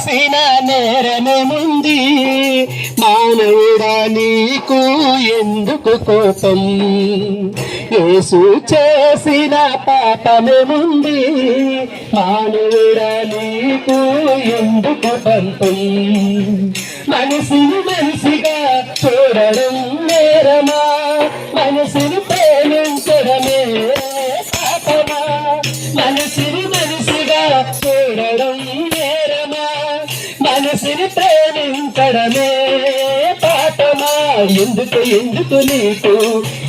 చేసిన నేరమేముంది మానవుడా నీకు ఎందుకు కోపం యేసు చేసిన పాపమేముంది మానవుడా నీకు ఎందుకు పంపం మనసును మనిషిగా చూడడం నేరమా మనసును ప్రేమించడమే పాపమా మనసును మనిషిగా చూడడం నేరమా మనసుని ప్రేమించడమే పాపమా ఎందుకు ఎందుకు నీకు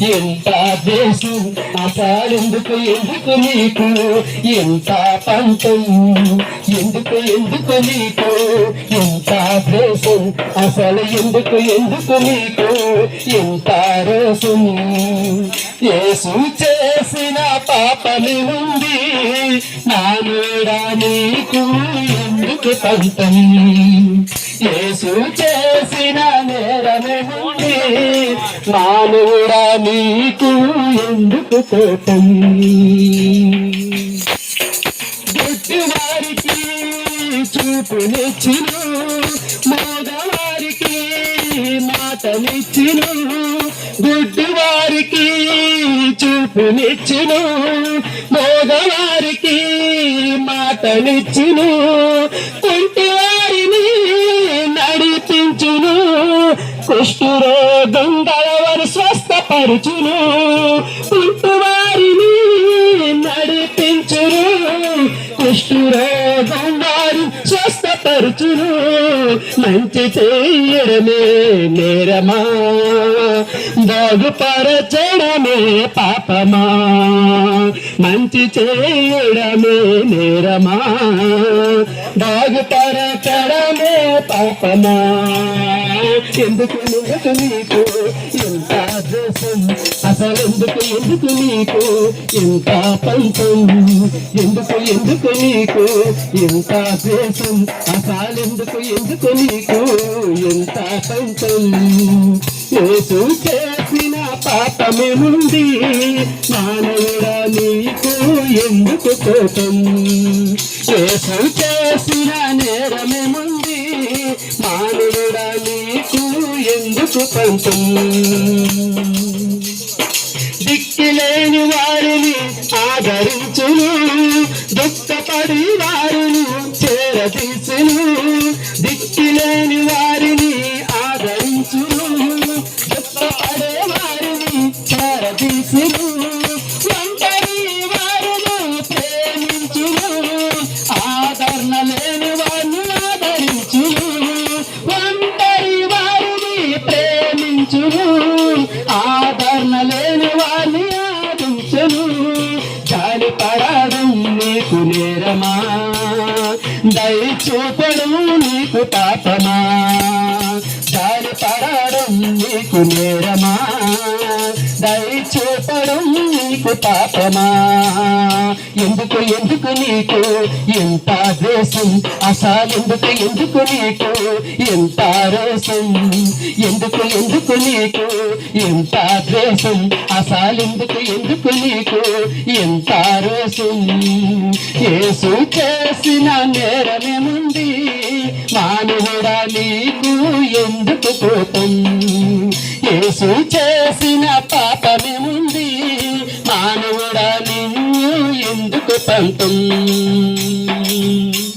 ఎంత దేశం అసలెందుకు ఎందుకు నీకు ఎంత పంతం ఎందుకు ఎందుకు నీకు ఎంత దేశం అసలు ఎందుకు ఎందుకు నీకు ఎంత రోసం యేసు చేసిన పాపమే ఉంది నానుడా నీకు ఎందుకు పంతం యేసు చేసిన నేరమే ఉంది మానవుడా నీకు ఎందుకు కోపం గుడ్డివారికి చూపునిచ్చిను మగవారికి మాటనిచ్చిను గుడ్డివారికి చూపునిచ్చిను మగవారికి మాటనిచ్చిను కుంటివారిని నడిపించును కుష్ఠరోగం గలవారు స్వస్థపరుచును కుంటివారిని నడిపించును కుష్ఠరోగం వారు స్వస్థపరుచును మంచి చేయడమే నేరమా బాగుపరచడమే పాపమా మంచి చేయడమే నేరమా బాగుపరచడమే పాపమా ఎందుకు ఎందుకు నీకు ఎంత దోషం అసలెందుకు ఎందుకు నీకు ఎంత పంతం ఎందుకు ఎందుకు నీకు ఎంత ద్వేషం అసలెందుకు ఎందుకు నీకు ఎంత పంతం యేసు చేసిన పాపమేముంది మానవుడా నీకు ఎందుకు కోపం యేసు చేసిన నేరమేముంది మానవుడా నీకు ఎందుకు పంతం దిక్కులేని వారిని ఆదరించును దుఃఖపడి వారిని చేరదీసును దిక్కులేని వారిని ఆదరించును దుఃఖపడే వారిని చేరదీసును ఒంటరి వారిని ప్రేమించును ఆదరణ లేని వారిని ఆదరించును ఒంటరి వారిని ప్రేమించును ఆదరణ లేని వారిని ఆదించును జాలి పడడం నీకు నేరమా దయ చూపడం నీకు పాపమా జాలి పడడం నీకు నేరమా దయ చూపడం నీకు పాపమా ఎందుకు ఎందుకు నీకు ఎంత ద్వేషం అసలెందుకు ఎందుకు నీకు ఎంత రోషం ఎందుకు ఎందుకు నీకు ఎంత ద్వేషం అసలెందుకు ఎందుకు నీకు ఎంత రోషం యేసు చేసిన నేరమేముంది మానవుడా నీకు ఎందుకు కోపం యేసు చేసిన పాపమేముంది మానవుడా నిన్ను ఎందుకు పంతం